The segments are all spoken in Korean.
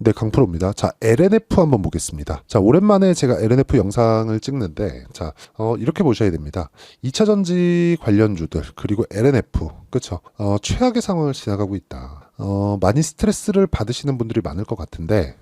네, 강프로입니다. 자, LNF 한번 보겠습니다. 자, 오랜만에 제가 LNF 영상을 찍는데, 자, 이렇게 보셔야 됩니다. 2차전지 관련주들, 그리고 LNF, 그쵸? 최악의 상황을 지나가고 있다. 많이 스트레스를 받으시는 분들이 많을 것 같은데,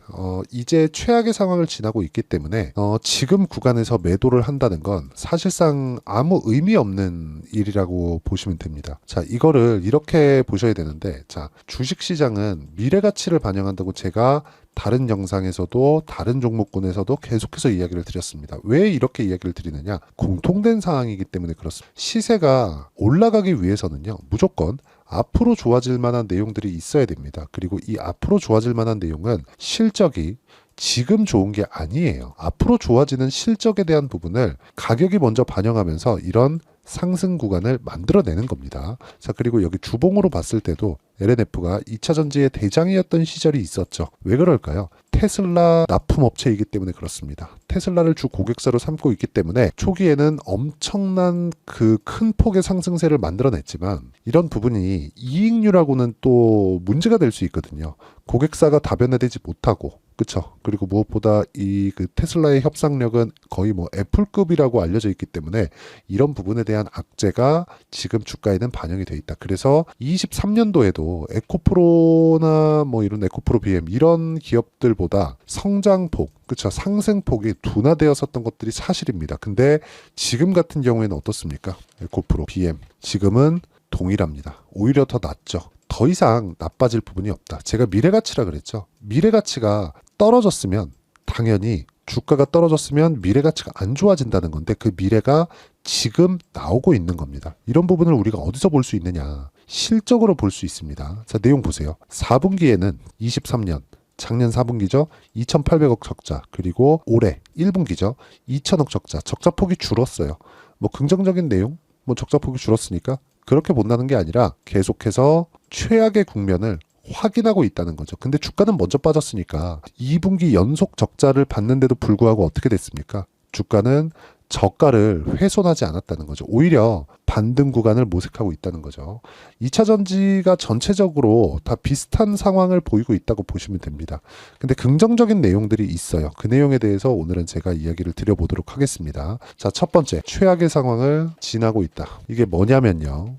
이제 최악의 상황을 지나고 있기 때문에, 지금 구간에서 매도를 한다는 건 사실상 아무 의미 없는 일이라고 보시면 됩니다. 자, 이거를 이렇게 보셔야 되는데, 자, 주식시장은 미래 가치를 반영한다고 제가 다른 영상에서도 다른 종목군에서도 계속해서 이야기를 드렸습니다. 왜 이렇게 이야기를 드리느냐? 공통된 사항이기 때문에 그렇습니다. 시세가 올라가기 위해서는요, 무조건 앞으로 좋아질 만한 내용들이 있어야 됩니다. 그리고 이 앞으로 좋아질 만한 내용은 실적이 지금 좋은 게 아니에요. 앞으로 좋아지는 실적에 대한 부분을 가격이 먼저 반영하면서 이런 상승 구간을 만들어내는 겁니다. 자, 그리고 여기 주봉으로 봤을 때도 LNF가 2차전지의 대장이었던 시절이 있었죠. 왜 그럴까요? 테슬라 납품업체이기 때문에 그렇습니다. 테슬라를 주 고객사로 삼고 있기 때문에 초기에는 엄청난 그 큰 폭의 상승세를 만들어냈지만 이런 부분이 이익률하고는 또 문제가 될 수 있거든요. 고객사가 다변화되지 못하고, 그쵸? 그리고 무엇보다 이 그 테슬라의 협상력은 거의 뭐 애플급이라고 알려져 있기 때문에 이런 부분에 대한 악재가 지금 주가에는 반영이 돼 있다. 그래서 23년도에도 에코프로나 뭐 이런 에코프로 BM 이런 기업들보다 성장폭, 그쵸? 상승폭이 둔화되었었던 것들이 사실입니다. 근데 지금 같은 경우에는 어떻습니까? 에코프로, BM. 지금은 동일합니다. 오히려 더 낫죠. 더 이상 나빠질 부분이 없다. 제가 미래가치라 그랬죠. 미래가치가 떨어졌으면 당연히 주가가 떨어졌으면 미래가치가 안 좋아진다는 건데 그 미래가 지금 나오고 있는 겁니다. 이런 부분을 우리가 어디서 볼 수 있느냐. 실적으로 볼 수 있습니다. 자, 내용 보세요. 4분기에는 23년 작년 4분기죠. 2,800억 적자. 그리고 올해 1분기죠. 2,000억 적자. 적자폭이 줄었어요. 뭐 긍정적인 내용? 뭐 적자폭이 줄었으니까 그렇게 본다는 게 아니라 계속해서 최악의 국면을 확인하고 있다는 거죠. 근데 주가는 먼저 빠졌으니까 2분기 연속 적자를 받는데도 불구하고 어떻게 됐습니까? 주가는 저가를 훼손하지 않았다는 거죠. 오히려 반등 구간을 모색하고 있다는 거죠. 2차 전지가 전체적으로 다 비슷한 상황을 보이고 있다고 보시면 됩니다. 근데 긍정적인 내용들이 있어요. 그 내용에 대해서 오늘은 제가 이야기를 드려보도록 하겠습니다. 자, 첫 번째, 최악의 상황을 지나고 있다. 이게 뭐냐면요.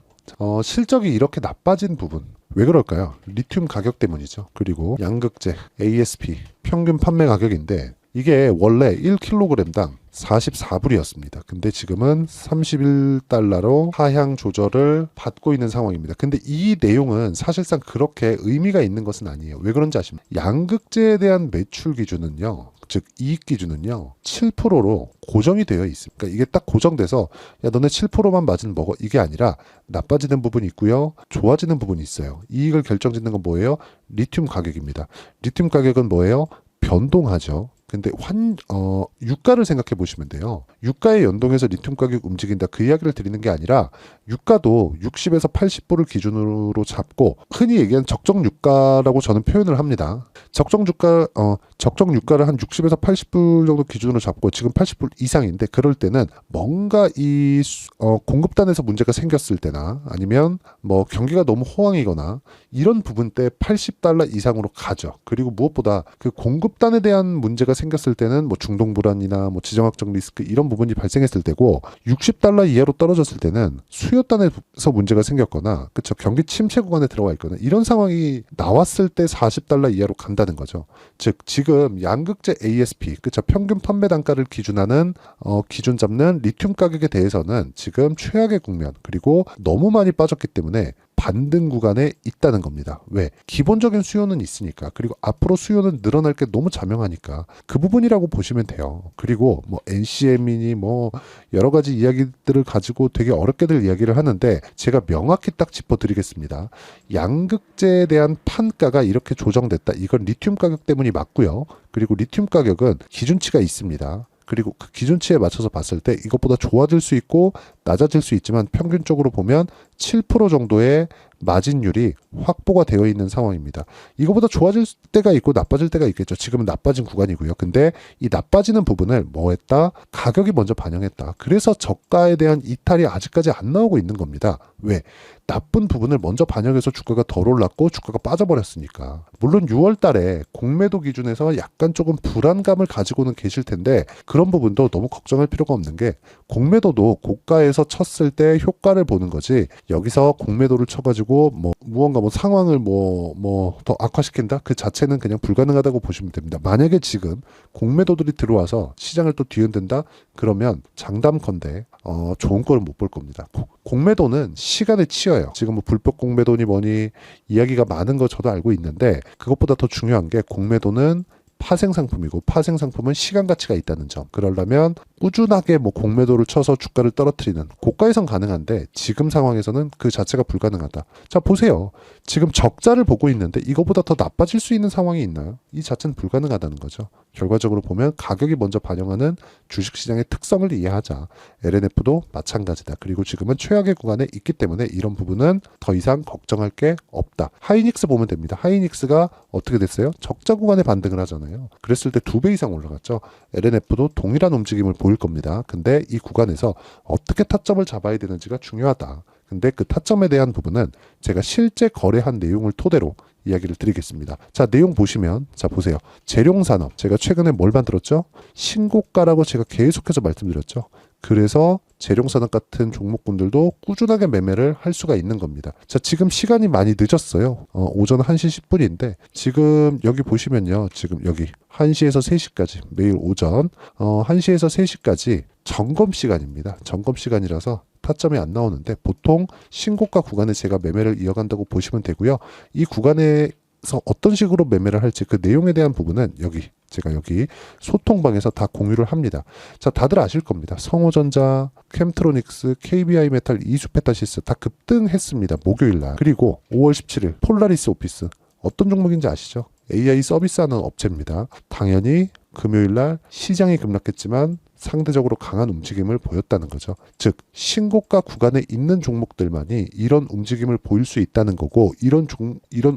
실적이 이렇게 나빠진 부분. 왜 그럴까요? 리튬 가격 때문이죠. 그리고 양극재, ASP, 평균 판매 가격인데 이게 원래 1kg당 44불이었습니다. 근데 지금은 31달러로 하향 조절을 받고 있는 상황입니다. 근데 이 내용은 사실상 그렇게 의미가 있는 것은 아니에요. 왜 그런지 아십니까? 양극재에 대한 매출 기준은요. 즉 이익 기준은요. 7%로 고정이 되어 있습니다. 그러니까 이게 딱 고정돼서 야 너네 7%만 맞으면 먹어. 이게 아니라 나빠지는 부분이 있고요. 좋아지는 부분이 있어요. 이익을 결정짓는 건 뭐예요? 리튬 가격입니다. 리튬 가격은 뭐예요? 변동하죠. 근데 유가를 생각해 보시면 돼요. 유가에 연동해서 리튬 가격 움직인다. 그 이야기를 드리는 게 아니라 유가도 60에서 80불을 기준으로 잡고 흔히 얘기하는 적정 유가라고 저는 표현을 합니다. 적정 유가를 한 60에서 80불 정도 기준으로 잡고 지금 80불 이상인데 그럴 때는 뭔가 이 공급단에서 문제가 생겼을 때나 아니면 뭐 경기가 너무 호황이거나 이런 부분 때 80달러 이상으로 가죠. 그리고 무엇보다 그 공급단에 대한 문제가 생겼을 때는 뭐 중동 불안이나 뭐 지정학적 리스크 이런 부분이 발생했을 때고 60달러 이하로 떨어졌을 때는 수요단에서 문제가 생겼거나 그쵸 경기 침체 구간에 들어와 있거나 이런 상황이 나왔을 때 40달러 이하로 간다는 거죠. 즉 지금 양극재 ASP 그쵸 평균 판매 단가를 기준 잡는 리튬 가격에 대해서는 지금 최악의 국면 그리고 너무 많이 빠졌기 때문에 반등 구간에 있다는 겁니다. 왜? 기본적인 수요는 있으니까. 그리고 앞으로 수요는 늘어날 게 너무 자명하니까 그 부분이라고 보시면 돼요. 그리고 뭐 NCM이니 뭐 여러 가지 이야기들을 가지고 되게 어렵게들 이야기를 하는데 제가 명확히 딱 짚어드리겠습니다. 양극재에 대한 판가가 이렇게 조정됐다. 이건 리튬 가격 때문이 맞고요. 그리고 리튬 가격은 기준치가 있습니다. 그리고 그 기준치에 맞춰서 봤을 때 이것보다 좋아질 수 있고 낮아질 수 있지만 평균적으로 보면 7% 정도의 마진율이 확보가 되어 있는 상황입니다. 이거보다 좋아질 때가 있고 나빠질 때가 있겠죠. 지금은 나빠진 구간이고요. 근데 이 나빠지는 부분을 뭐 했다? 가격이 먼저 반영했다. 그래서 저가에 대한 이탈이 아직까지 안 나오고 있는 겁니다. 왜? 나쁜 부분을 먼저 반영해서 주가가 덜 올랐고 주가가 빠져버렸으니까. 물론 6월 달에 공매도 기준에서 약간 조금 불안감을 가지고는 계실 텐데 그런 부분도 너무 걱정할 필요가 없는 게 공매도도 고가에서 쳤을 때 효과를 보는 거지 여기서 공매도를 쳐가지고 무언가 상황을 더 악화시킨다? 그 자체는 그냥 불가능하다고 보시면 됩니다. 만약에 지금 공매도들이 들어와서 시장을 또 뒤흔든다? 그러면 장담컨대 좋은 걸 못 볼 겁니다. 공매도는 시간에 치여요. 지금 불법 공매도니 뭐니 이야기가 많은 거 저도 알고 있는데 그것보다 더 중요한 게 공매도는 파생상품이고 파생상품은 시간 가치가 있다는 점. 그러려면 꾸준하게 공매도를 쳐서 주가를 떨어뜨리는 고가에선 가능한데 지금 상황에서는 그 자체가 불가능하다. 자 보세요. 지금 적자를 보고 있는데 이거보다 더 나빠질 수 있는 상황이 있나요? 이 자체는 불가능하다는 거죠. 결과적으로 보면 가격이 먼저 반영하는 주식시장의 특성을 이해하자. LNF도 마찬가지다. 그리고 지금은 최악의 구간에 있기 때문에 이런 부분은 더 이상 걱정할 게 없다. 하이닉스 보면 됩니다. 하이닉스가 어떻게 됐어요? 적자 구간에 반등을 하잖아요. 그랬을 때 2배 이상 올라갔죠. LNF도 동일한 움직임을 보일 겁니다. 근데 이 구간에서 어떻게 타점을 잡아야 되는지가 중요하다. 근데 그 타점에 대한 부분은 제가 실제 거래한 내용을 토대로 이야기를 드리겠습니다. 자, 내용 보시면 자 보세요. 재룡산업 제가 최근에 뭘 만들었죠? 신고가라고 제가 계속해서 말씀드렸죠. 그래서 재룡산업 같은 종목군들도 꾸준하게 매매를 할 수가 있는 겁니다. 자, 지금 시간이 많이 늦었어요. 오전 1시 10분인데 지금 여기 보시면요. 지금 여기 1시에서 3시까지 매일 오전 1시에서 3시까지 점검 시간입니다. 점검 시간이라서 타점이 안 나오는데 보통 신고가 구간에 제가 매매를 이어간다고 보시면 되고요. 이 구간에서 어떤 식으로 매매를 할지 그 내용에 대한 부분은 제가 여기 소통방에서 다 공유를 합니다. 자, 다들 아실 겁니다. 성호전자, 캠트로닉스, KBI 메탈, 이수페타시스 다 급등했습니다. 목요일날. 그리고 5월 17일 폴라리스 오피스 어떤 종목인지 아시죠? AI 서비스하는 업체입니다. 당연히 금요일날 시장이 급락했지만 상대적으로 강한 움직임을 보였다는 거죠. 즉 신고가 구간에 있는 종목들만이 이런 움직임을 보일 수 있다는 거고 이런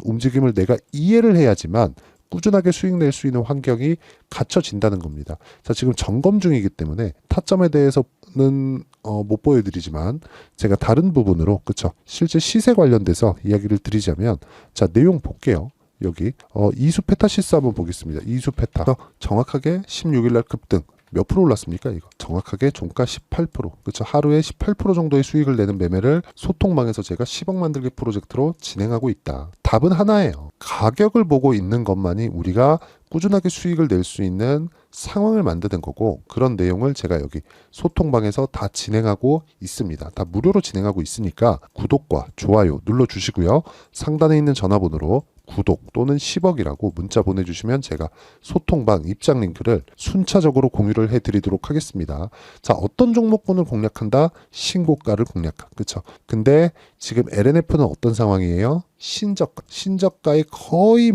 움직임을 내가 이해를 해야지만 꾸준하게 수익 낼 수 있는 환경이 갖춰진다는 겁니다. 자, 지금 점검 중이기 때문에 타점에 대해서는 못 보여드리지만 제가 다른 부분으로 실제 시세 관련돼서 이야기를 드리자면 자, 내용 볼게요. 여기 이수페타시스 한번 보겠습니다. 이수페타 정확하게 16일날 급등 몇 프로 올랐습니까? 이거 정확하게 종가 18%. 그렇죠. 하루에 18% 정도의 수익을 내는 매매를 소통망에서 제가 10억 만들기 프로젝트로 진행하고 있다. 답은 하나예요. 가격을 보고 있는 것만이 우리가 꾸준하게 수익을 낼 수 있는 상황을 만드는 거고 그런 내용을 제가 여기 소통방에서 다 진행하고 있습니다. 다 무료로 진행하고 있으니까 구독과 좋아요 눌러주시고요. 상단에 있는 전화번호로 구독 또는 10억이라고 문자 보내주시면 제가 소통방 입장 링크를 순차적으로 공유를 해드리도록 하겠습니다. 자, 어떤 종목군을 공략한다? 신고가를 공략한. 그쵸? 근데 지금 LNF는 어떤 상황이에요? 신저가에 거의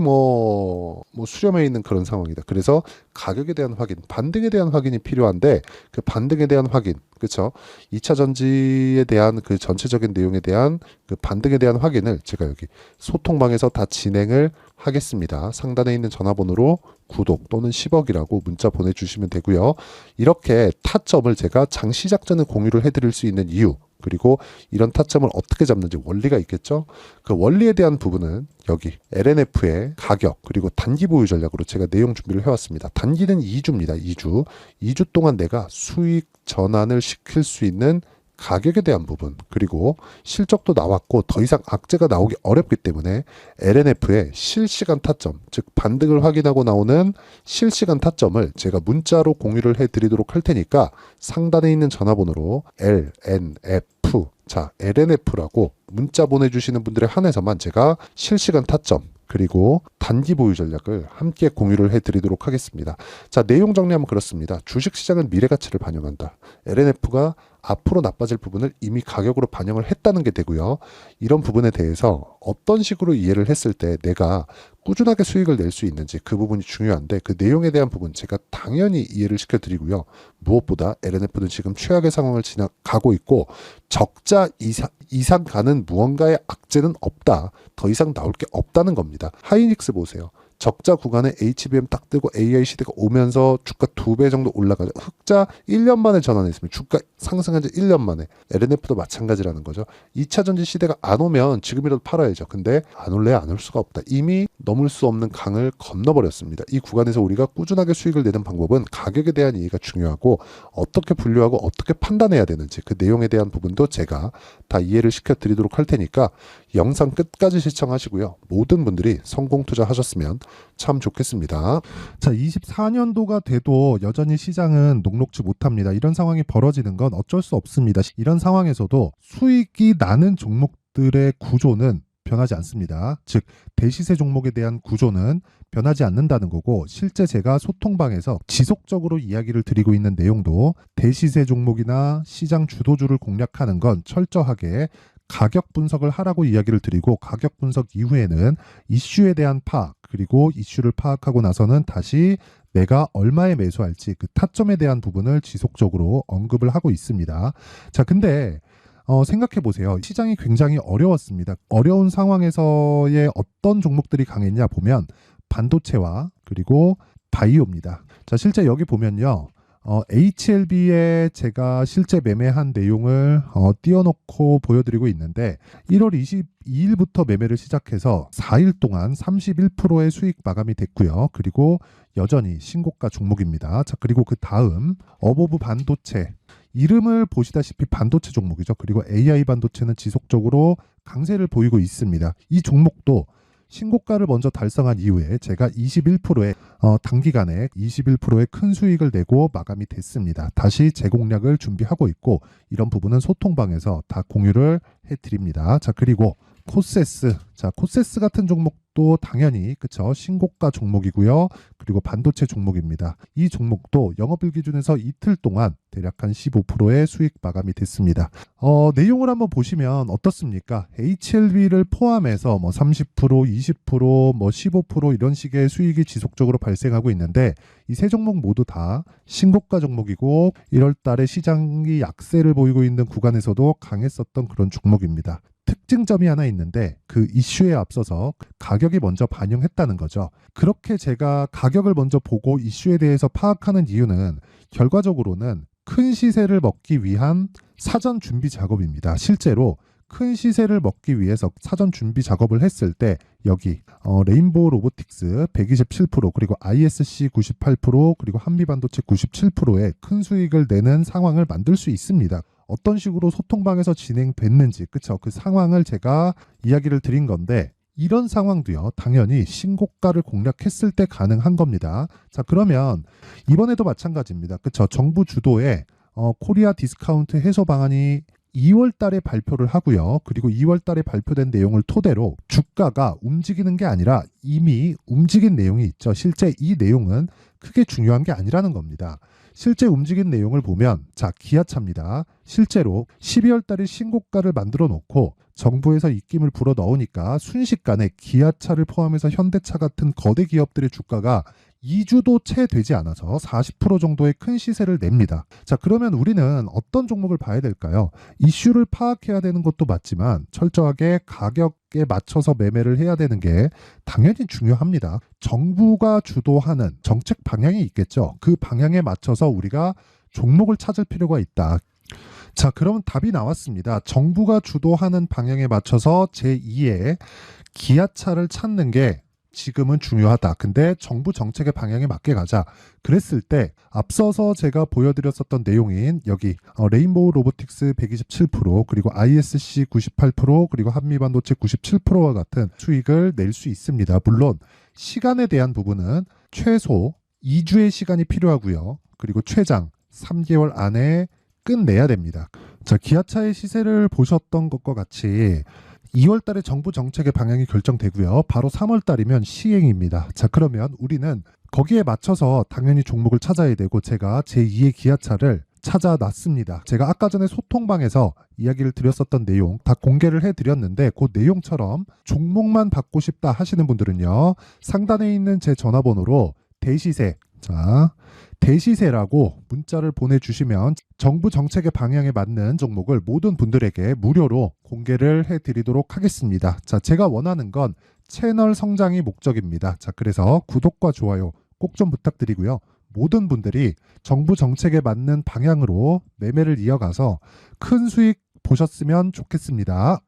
수렴해 있는 그런 상황이다. 그래서 가격에 대한 확인, 반등에 대한 확인이 필요한데 그 반등에 대한 확인, 그렇죠? 2차 전지에 대한 그 전체적인 내용에 대한 그 반등에 대한 확인을 제가 여기 소통방에서 다 진행을 하겠습니다. 상단에 있는 전화번호로 구독 또는 10억이라고 문자 보내주시면 되고요. 이렇게 타점을 제가 장 시작 전에 공유를 해드릴 수 있는 이유 그리고 이런 타점을 어떻게 잡는지 원리가 있겠죠. 그 원리에 대한 부분은 여기 LNF의 가격 그리고 단기 보유 전략으로 제가 내용 준비를 해왔습니다. 단기는 2주입니다. 2주 동안 내가 수익 전환을 시킬 수 있는 가격에 대한 부분 그리고 실적도 나왔고 더 이상 악재가 나오기 어렵기 때문에 LNF의 실시간 타점 즉 반등을 확인하고 나오는 실시간 타점을 제가 문자로 공유를 해드리도록 할 테니까 상단에 있는 전화번호로 LNF 자 LNF라고 문자 보내주시는 분들에 한해서만 제가 실시간 타점 그리고 단기 보유 전략을 함께 공유를 해드리도록 하겠습니다. 자, 내용 정리하면 그렇습니다. 주식시장은 미래가치를 반영한다. LNF가 앞으로 나빠질 부분을 이미 가격으로 반영을 했다는 게 되고요. 이런 부분에 대해서 어떤 식으로 이해를 했을 때 내가 꾸준하게 수익을 낼 수 있는지 그 부분이 중요한데 그 내용에 대한 부분 제가 당연히 이해를 시켜드리고요. 무엇보다 LNF는 지금 최악의 상황을 지나가고 있고 적자 이상 가는 무언가의 악재는 없다. 더 이상 나올 게 없다는 겁니다. 하이닉스 보세요. 적자 구간에 HBM 딱 뜨고 AI 시대가 오면서 주가 2배 정도 올라가죠. 흑자 1년 만에 전환했습니다. 주가 상승한 지 1년 만에. LNF도 마찬가지라는 거죠. 2차 전지 시대가 안 오면 지금이라도 팔아야죠. 근데 안 올래 안 올 수가 없다. 이미 넘을 수 없는 강을 건너버렸습니다. 이 구간에서 우리가 꾸준하게 수익을 내는 방법은 가격에 대한 이해가 중요하고 어떻게 분류하고 어떻게 판단해야 되는지 그 내용에 대한 부분도 제가 다 이해를 시켜드리도록 할 테니까 영상 끝까지 시청하시고요. 모든 분들이 성공 투자하셨으면 참 좋겠습니다. 자, 24년도가 돼도 여전히 시장은 녹록지 못합니다. 이런 상황이 벌어지는 건 어쩔 수 없습니다. 이런 상황에서도 수익이 나는 종목들의 구조는 변하지 않습니다. 즉 대시세 종목에 대한 구조는 변하지 않는다는 거고 실제 제가 소통방에서 지속적으로 이야기를 드리고 있는 내용도 대시세 종목이나 시장 주도주를 공략하는 건 철저하게 가격 분석을 하라고 이야기를 드리고 가격 분석 이후에는 이슈에 대한 파악 그리고 이슈를 파악하고 나서는 다시 내가 얼마에 매수할지 그 타점에 대한 부분을 지속적으로 언급을 하고 있습니다. 자, 근데 생각해 보세요. 시장이 굉장히 어려웠습니다. 어려운 상황에서의 어떤 종목들이 강했냐 보면 반도체와 그리고 바이오입니다. 자, 실제 여기 보면요. HLB에 제가 실제 매매한 내용을 띄워놓고 보여드리고 있는데 1월 22일부터 매매를 시작해서 4일 동안 31%의 수익 마감이 됐고요. 그리고 여전히 신고가 종목입니다. 자, 그리고 그 다음 어보브 반도체 이름을 보시다시피 반도체 종목이죠. 그리고 AI 반도체는 지속적으로 강세를 보이고 있습니다. 이 종목도 신고가를 먼저 달성한 이후에 제가 21%의 단기간에 21%의 큰 수익을 내고 마감이 됐습니다. 다시 재공략을 준비하고 있고 이런 부분은 소통방에서 다 공유를 해드립니다. 자, 그리고 코세스. 자, 코세스 같은 종목도 당연히 그쵸 신고가 종목이고요. 그리고 반도체 종목입니다. 이 종목도 영업일 기준에서 이틀 동안 대략 한 15%의 수익 마감이 됐습니다. 내용을 한번 보시면 어떻습니까? HLB를 포함해서 뭐 30%, 20%, 뭐 15% 이런 식의 수익이 지속적으로 발생하고 있는데 이 세 종목 모두 다 신고가 종목이고 1월 달에 시장이 약세를 보이고 있는 구간에서도 강했었던 그런 종목입니다. 특징점이 하나 있는데 그 이슈에 앞서서 가격이 먼저 반영했다는 거죠. 그렇게 제가 가격을 먼저 보고 이슈에 대해서 파악하는 이유는 결과적으로는 큰 시세를 먹기 위한 사전 준비 작업입니다. 실제로 큰 시세를 먹기 위해서 사전 준비 작업을 했을 때 여기 레인보우 로보틱스 127% 그리고 ISC 98% 그리고 한미반도체 97%의 큰 수익을 내는 상황을 만들 수 있습니다. 어떤 식으로 소통방에서 진행됐는지 그쵸 그 상황을 제가 이야기를 드린 건데 이런 상황도요 당연히 신고가를 공략했을 때 가능한 겁니다. 자, 그러면 이번에도 마찬가지입니다. 그쵸 정부 주도의 코리아 디스카운트 해소 방안이 2월 달에 발표를 하고요. 그리고 2월 달에 발표된 내용을 토대로 주가가 움직이는 게 아니라 이미 움직인 내용이 있죠. 실제 이 내용은 크게 중요한 게 아니라는 겁니다. 실제 움직인 내용을 보면 자 기아차입니다. 실제로 12월 달에 신고가를 만들어 놓고 정부에서 입김을 불어 넣으니까 순식간에 기아차를 포함해서 현대차 같은 거대 기업들의 주가가 2주도 채 되지 않아서 40% 정도의 큰 시세를 냅니다. 자, 그러면 우리는 어떤 종목을 봐야 될까요? 이슈를 파악해야 되는 것도 맞지만 철저하게 가격에 맞춰서 매매를 해야 되는 게 당연히 중요합니다. 정부가 주도하는 정책 방향이 있겠죠. 그 방향에 맞춰서 우리가 종목을 찾을 필요가 있다. 자, 그러면 답이 나왔습니다. 정부가 주도하는 방향에 맞춰서 제2의 기아차를 찾는 게 지금은 중요하다. 근데 정부 정책의 방향에 맞게 가자. 그랬을 때 앞서서 제가 보여드렸었던 내용인 여기 레인보우 로보틱스 127% 그리고 ISC 98% 그리고 한미반도체 97%와 같은 수익을 낼 수 있습니다. 물론 시간에 대한 부분은 최소 2주의 시간이 필요하고요. 그리고 최장 3개월 안에 끝내야 됩니다. 자, 기아차의 시세를 보셨던 것과 같이 2월 달에 정부 정책의 방향이 결정되고요. 바로 3월 달이면 시행입니다. 자, 그러면 우리는 거기에 맞춰서 당연히 종목을 찾아야 되고 제가 제2의 기아차를 찾아놨습니다. 제가 아까 전에 소통방에서 이야기를 드렸었던 내용 다 공개를 해드렸는데 그 내용처럼 종목만 받고 싶다 하시는 분들은요. 상단에 있는 제 전화번호로 대시세, 자, 대시세라고 문자를 보내주시면 정부 정책의 방향에 맞는 종목을 모든 분들에게 무료로 공개를 해드리도록 하겠습니다. 자, 제가 원하는 건 채널 성장이 목적입니다. 자, 그래서 구독과 좋아요 꼭 좀 부탁드리고요. 모든 분들이 정부 정책에 맞는 방향으로 매매를 이어가서 큰 수익 보셨으면 좋겠습니다.